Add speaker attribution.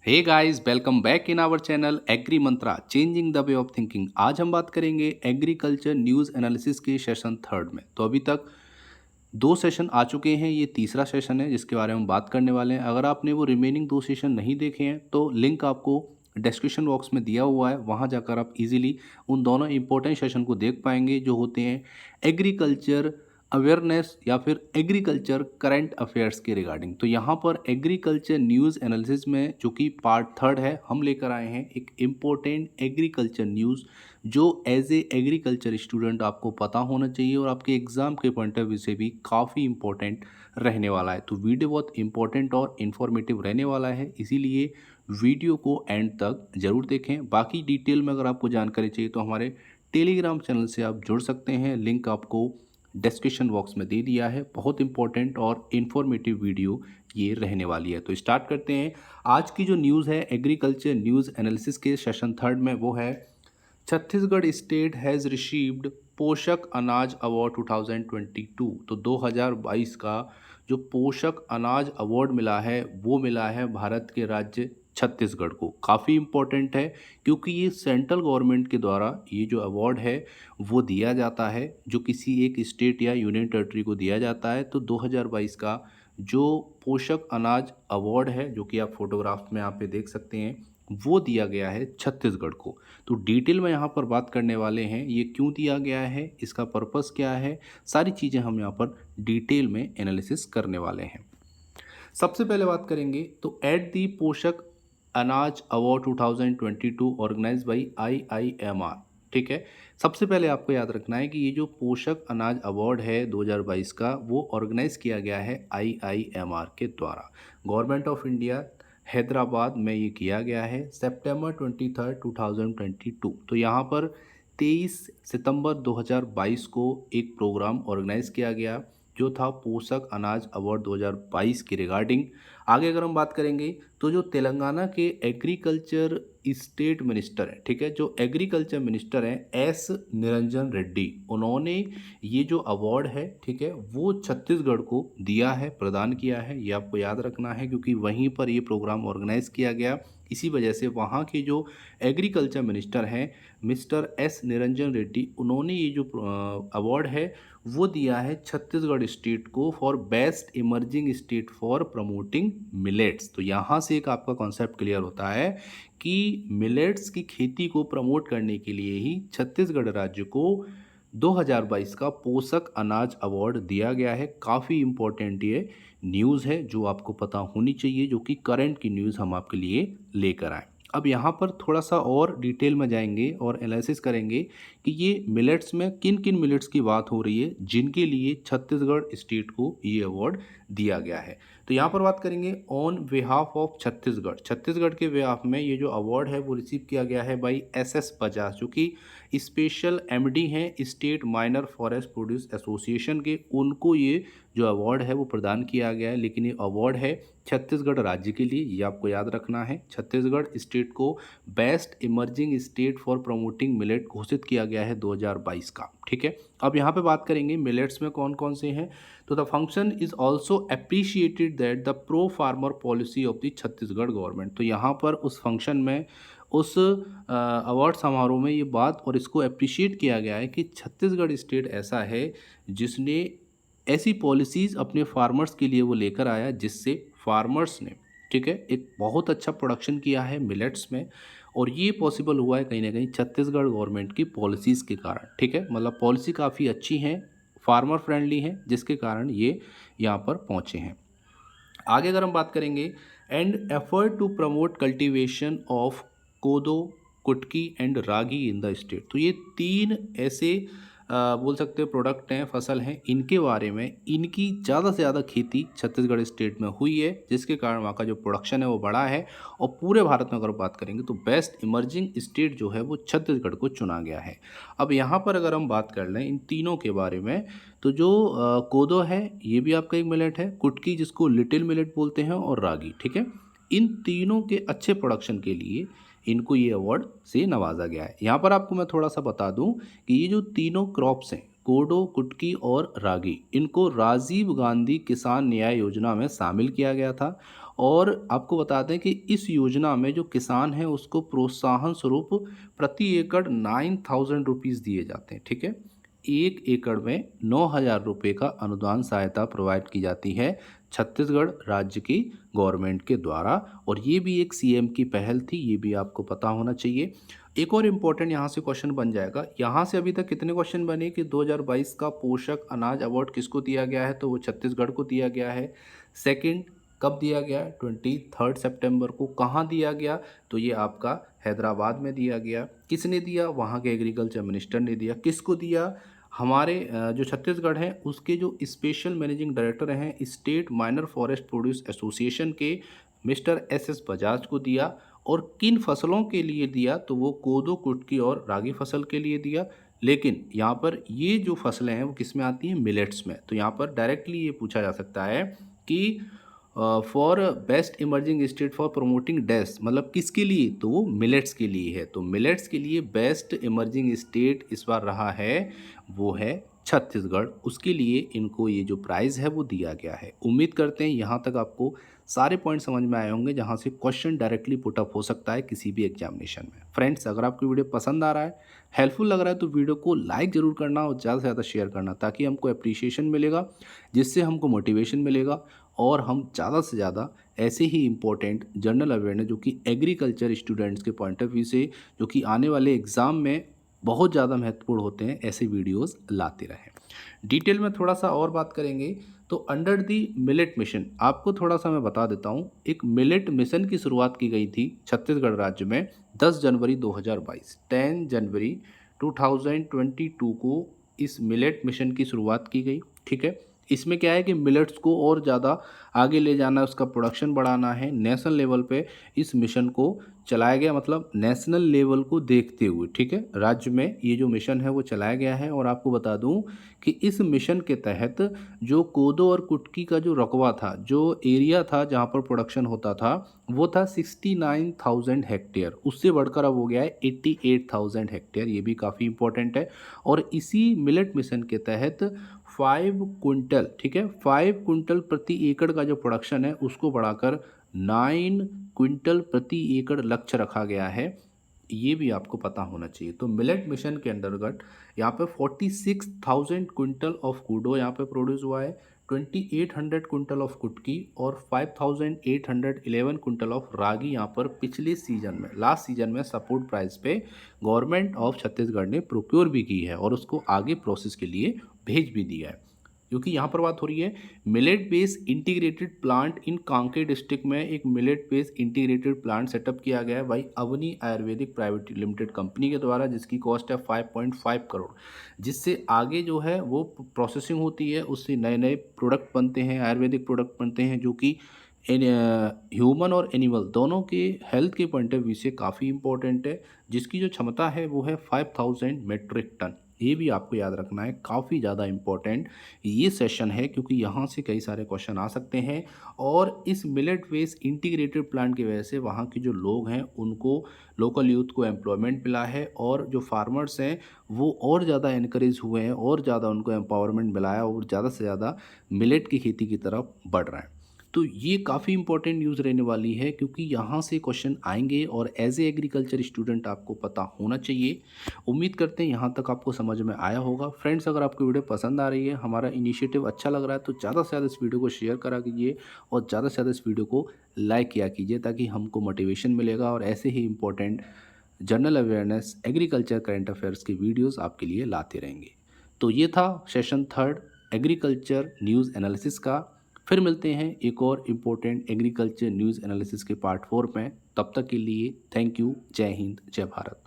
Speaker 1: Hey guys, welcome back in our channel Agri Mantra changing the way of thinking. आज हम बात करेंगे agriculture news analysis के session third में। तो अभी तक दो सेशन आ चुके हैं, ये तीसरा सेशन है जिसके बारे में हम बात करने वाले हैं। अगर आपने वो रिमेनिंग दो सेशन नहीं देखे हैं तो लिंक आपको डिस्क्रिप्शन बॉक्स में दिया हुआ है, वहाँ जाकर आप इजीली उन दोनों इंपॉर्टेंट सेशन को देख पाएंगे जो होते हैं एग्रीकल्चर अवेयरनेस या फिर एग्रीकल्चर करंट अफेयर्स के रिगार्डिंग। तो यहाँ पर एग्रीकल्चर न्यूज़ एनालिसिस में जो कि पार्ट थर्ड है, हम लेकर आए हैं एक इम्पोर्टेंट एग्रीकल्चर न्यूज़ जो एज ए एग्रीकल्चर स्टूडेंट आपको पता होना चाहिए और आपके एग्ज़ाम के पॉइंट ऑफ व्यू से भी काफ़ी इम्पोर्टेंट रहने वाला है। तो वीडियो बहुत इंपॉर्टेंट और इन्फॉर्मेटिव रहने वाला है, इसीलिए वीडियो को एंड तक ज़रूर देखें। बाकी डिटेल में अगर आपको जानकारी चाहिए तो हमारे टेलीग्राम चैनल से आप जुड़ सकते हैं, लिंक आपको डिस्क्रिप्शन बॉक्स में दे दिया है। बहुत इंपॉर्टेंट और इन्फॉर्मेटिव वीडियो ये रहने वाली है। तो स्टार्ट करते हैं। आज की जो न्यूज़ है एग्रीकल्चर न्यूज़ एनालिसिस के सेशन थर्ड में, वो है छत्तीसगढ़ स्टेट हैज़ रिसीव्ड पोषक अनाज अवार्ड 2022। तो 2022 का जो पोषक अनाज अवार्ड मिला है वो मिला है भारत के राज्य छत्तीसगढ़ को। काफ़ी इम्पोर्टेंट है क्योंकि ये सेंट्रल गवर्नमेंट के द्वारा ये जो अवार्ड है वो दिया जाता है, जो किसी एक स्टेट या यूनियन टेरिटरी को दिया जाता है। तो 2022 का जो पोषक अनाज अवार्ड है, जो कि आप फोटोग्राफ में यहाँ पे देख सकते हैं, वो दिया गया है छत्तीसगढ़ को। तो डिटेल में यहाँ पर बात करने वाले हैं, ये क्यों दिया गया है, इसका पर्पस क्या है, सारी चीज़ें हम यहाँ पर डिटेल में एनालिसिस करने वाले हैं। सबसे पहले बात करेंगे तो एट दी पोषक अनाज अवार्ड 2022 ऑर्गेनाइज बाई IIMR। ठीक है, सबसे पहले आपको याद रखना है कि ये जो पोषक अनाज अवार्ड है 2022 का, वो ऑर्गेनाइज किया गया है IIMR के द्वारा। गवर्नमेंट ऑफ इंडिया हैदराबाद में ये किया गया है सितंबर 23, 2022। तो यहाँ पर 23 सितंबर 2022 को एक प्रोग्राम ऑर्गेनाइज किया गया जो था पोषक अनाज अवार्ड 2022 की रिगार्डिंग। आगे अगर हम बात करेंगे तो जो तेलंगाना के एग्रीकल्चर स्टेट मिनिस्टर हैं, ठीक है, जो एग्रीकल्चर मिनिस्टर हैं एस निरंजन रेड्डी, उन्होंने ये जो अवार्ड है, ठीक है, वो छत्तीसगढ़ को दिया है, प्रदान किया है। ये आपको याद रखना है क्योंकि वहीं पर ये प्रोग्राम ऑर्गेनाइज किया गया। इसी वजह से वहाँ के जो एग्रीकल्चर मिनिस्टर हैं मिस्टर एस निरंजन रेड्डी, उन्होंने ये जो अवार्ड है वो दिया है छत्तीसगढ़ स्टेट को for best emerging state for promoting millets. तो यहाँ से एक आपका कॉन्सेप्ट क्लियर होता है कि मिलेट्स की खेती को प्रमोट करने के लिए ही छत्तीसगढ़ राज्य को 2022 का पोषक अनाज अवार्ड दिया गया है। काफ़ी इम्पोर्टेंट ये न्यूज़ है जो आपको पता होनी चाहिए, जो कि करंट की न्यूज़ हम आपके लिए लेकर आए। अब यहाँ पर थोड़ा सा और डिटेल में जाएंगे और एनालिसिस करेंगे कि ये मिलेट्स में किन किन मिलेट्स की बात हो रही है जिनके लिए छत्तीसगढ़ स्टेट को ये अवार्ड दिया गया है। तो यहाँ पर बात करेंगे on behalf of Chhattisgarh. Chhattisgarh के बिहाफ में ये जो अवार्ड है वो रिसीव किया गया है बाई SS बजाज, जो कि स्पेशल MD हैं state minor forest produce association के। उनको ये जो अवार्ड है वो प्रदान किया गया है, लेकिन ये अवार्ड है छत्तीसगढ़ राज्य के लिए। ये आपको याद रखना है, छत्तीसगढ़ स्टेट को best emerging state for promoting millet घोषित किया गया है 2022 का। ठीक है, अब यहाँ पे बात करेंगे मिलेट्स में कौन कौन से हैं। तो the function is also appreciated that the pro farmer policy of the Chhattisgarh government. तो यहाँ पर उस फंक्शन में, उस अवार्ड समारोह में ये बात और इसको अप्रिशिएट किया गया है कि छत्तीसगढ़ स्टेट ऐसा है जिसने ऐसी पॉलिसीज़ अपने फार्मर्स के लिए वो लेकर आया जिससे फार्मर्स ने, ठीक है, एक बहुत अच्छा प्रोडक्शन किया है मिलेट्स में। और ये पॉसिबल हुआ है कहीं ना कहीं छत्तीसगढ़ गवर्नमेंट की पॉलिसीज़ के कारण। ठीक है, मतलब पॉलिसी काफ़ी अच्छी हैं, फार्मर फ्रेंडली हैं, जिसके कारण ये यहाँ पर पहुँचे हैं। आगे अगर हम बात करेंगे and effort to promote cultivation of kodo, kutki and ragi in the state. तो ये तीन ऐसे बोल सकते हैं प्रोडक्ट हैं, फसल हैं, इनके बारे में इनकी ज़्यादा से ज़्यादा खेती छत्तीसगढ़ स्टेट में हुई है, जिसके कारण वहाँ का जो प्रोडक्शन है वो बढ़ा है। और पूरे भारत में अगर बात करेंगे तो बेस्ट इमर्जिंग स्टेट जो है वो छत्तीसगढ़ को चुना गया है। अब यहाँ पर अगर हम बात कर लें इन तीनों के बारे में, तो जो कोदो है ये भी आपका एक मिलेट है, कुटकी जिसको लिटिल मिलेट बोलते हैं, और रागी। ठीक है, इन तीनों के अच्छे प्रोडक्शन के लिए इनको ये अवार्ड से नवाजा गया है। यहाँ पर आपको मैं थोड़ा सा बता दूं कि ये जो तीनों क्रॉप्स हैं कोडो, कुटकी और रागी, इनको राजीव गांधी किसान न्याय योजना में शामिल किया गया था। और आपको बता दें कि इस योजना में जो किसान है उसको प्रोत्साहन स्वरूप प्रति एकड़ 9,000 रुपीज़ दिए जाते हैं। ठीक है, 1 एकड़ में 9,000 रुपये का अनुदान सहायता प्रोवाइड की जाती है छत्तीसगढ़ राज्य की गवर्नमेंट के द्वारा, और ये भी एक सीएम की पहल थी, ये भी आपको पता होना चाहिए। एक और इम्पोर्टेंट यहाँ से क्वेश्चन बन जाएगा, यहाँ से अभी तक कितने क्वेश्चन बने कि 2022 का पोषक अनाज अवार्ड किसको दिया गया है, तो वो छत्तीसगढ़ को दिया गया है। सेकंड, कब दिया गया, 23 सितंबर को। कहाँ दिया गया, तो ये आपका हैदराबाद में दिया गया। किसने दिया, वहाँ के एग्रीकल्चर मिनिस्टर ने दिया। किसको दिया, हमारे जो छत्तीसगढ़ है उसके जो स्पेशल मैनेजिंग डायरेक्टर हैं state minor forest produce association के मिस्टर एस बजाज को दिया। और किन फसलों के लिए दिया, तो वो कोदो, कुटकी और रागी फसल के लिए दिया। लेकिन यहाँ पर ये जो फसलें हैं वो किस में आती हैं, मिलेट्स में। तो यहाँ पर डायरेक्टली ये पूछा जा सकता है कि for best emerging state for promoting dash, मतलब किसके लिए, तो वो मिलेट्स के लिए है। तो मिलेट्स के लिए बेस्ट इमर्जिंग स्टेट इस बार रहा है वो है छत्तीसगढ़। उसके लिए इनको ये जो प्राइज़ है वो दिया गया है। उम्मीद करते हैं यहाँ तक आपको सारे पॉइंट समझ में आए होंगे जहाँ से क्वेश्चन डायरेक्टली पुट अप हो सकता है किसी भी एग्जामिनेशन में। फ्रेंड्स, अगर आपको वीडियो पसंद आ रहा है, हेल्पफुल लग रहा है, तो वीडियो को लाइक ज़रूर करना और ज़्यादा से ज़्यादा शेयर करना, ताकि हमको अप्रिसिएशन मिलेगा, जिससे हमको मोटिवेशन मिलेगा और हम ज़्यादा से ज़्यादा ऐसे ही इम्पोर्टेंट जनरल अवेयरनेस जो कि एग्रीकल्चर स्टूडेंट्स के पॉइंट ऑफ व्यू से, जो कि आने वाले एग्ज़ाम में बहुत ज़्यादा महत्वपूर्ण होते हैं, ऐसे वीडियोस लाते रहें। डिटेल में थोड़ा सा और बात करेंगे तो अंडर दी मिलेट मिशन आपको थोड़ा सा मैं बता देता हूँ। एक मिलेट मिशन की शुरुआत की गई थी छत्तीसगढ़ राज्य में 10 जनवरी 2022, 10 जनवरी 2022 को इस मिलेट मिशन की शुरुआत की गई। ठीक है, इसमें क्या है कि मिलेट्स को और ज़्यादा आगे ले जाना है, उसका प्रोडक्शन बढ़ाना है। नेशनल लेवल पे इस मिशन को चलाया गया, मतलब नेशनल लेवल को देखते हुए। ठीक है, राज्य में ये जो मिशन है वो चलाया गया है। और आपको बता दूं कि इस मिशन के तहत जो कोदो और कुटकी का जो रकबा था, जो एरिया था जहाँ पर प्रोडक्शन होता था, वो था 69,000 हेक्टेयर। उससे बढ़कर अब हो गया है 88,000 हेक्टेयर। ये भी काफ़ी इंपॉर्टेंट है। और इसी मिलेट मिशन के तहत 5 कुंटल, ठीक है, 5 कुंटल प्रति एकड़ का जो प्रोडक्शन है उसको बढ़ाकर 9 क्विंटल प्रति एकड़ लक्ष्य रखा गया है। ये भी आपको पता होना चाहिए। तो मिलेट मिशन के अंतर्गत यहाँ पे 46,000 क्विंटल ऑफ कोडो यहाँ पे प्रोड्यूस हुआ है, 2800 क्विंटल ऑफ कुटकी और 5,811 क्विंटल ऑफ रागी यहाँ पर पिछले सीजन में, लास्ट सीजन में सपोर्ट प्राइस पे गवर्नमेंट ऑफ छत्तीसगढ़ ने प्रोक्योर भी की है और उसको आगे प्रोसेस के लिए भेज भी दिया है। क्योंकि यहाँ पर बात हो रही है millet based integrated plant in Kanker district में एक millet based integrated plant setup किया गया है भाई Avani Ayurvedic private limited company के द्वारा, जिसकी कॉस्ट है 5.5 करोड़, जिससे आगे जो है वो प्रोसेसिंग होती है, उससे नए नए प्रोडक्ट बनते हैं, आयुर्वेदिक प्रोडक्ट बनते हैं, जो कि ह्यूमन और एनिमल दोनों के हेल्थ के पॉइंट ऑफ व्यू से काफ़ी इंपॉर्टेंट है, जिसकी जो क्षमता है वो है 5,000 मेट्रिक टन। ये भी आपको याद रखना है, काफ़ी ज़्यादा इम्पोर्टेंट ये सेशन है, क्योंकि यहाँ से कई सारे क्वेश्चन आ सकते हैं। और इस मिलेट बेस्ड इंटीग्रेटेड प्लांट की वजह से वहाँ के जो लोग हैं उनको, लोकल यूथ को एम्प्लॉयमेंट मिला है, और जो फार्मर्स हैं वो और ज़्यादा इनक्रेज हुए हैं, और ज़्यादा उनको एम्पावरमेंट मिला है, और ज़्यादा से ज़्यादा मिलेट की खेती की तरफ बढ़ रहा है। तो ये काफ़ी इंपॉर्टेंट न्यूज़ रहने वाली है, क्योंकि यहाँ से क्वेश्चन आएंगे और एज ए एग्रीकल्चर स्टूडेंट आपको पता होना चाहिए। उम्मीद करते हैं यहाँ तक आपको समझ में आया होगा। फ्रेंड्स, अगर आपको वीडियो पसंद आ रही है, हमारा इनिशिएटिव अच्छा लग रहा है, तो ज़्यादा से ज़्यादा इस वीडियो को शेयर करा कीजिए और ज़्यादा से ज़्यादा इस वीडियो को लाइक किया कीजिए, ताकि हमको मोटिवेशन मिलेगा और ऐसे ही important general awareness, agriculture, current affairs की वीडियोज़ आपके लिए लाते रहेंगे। तो ये था सेशन 3 एग्रीकल्चर न्यूज़ एनालिसिस का। फिर मिलते हैं एक और इम्पोर्टेंट एग्रीकल्चर न्यूज़ एनालिसिस के पार्ट 4 में। तब तक के लिए थैंक यू। जय हिंद, जय भारत।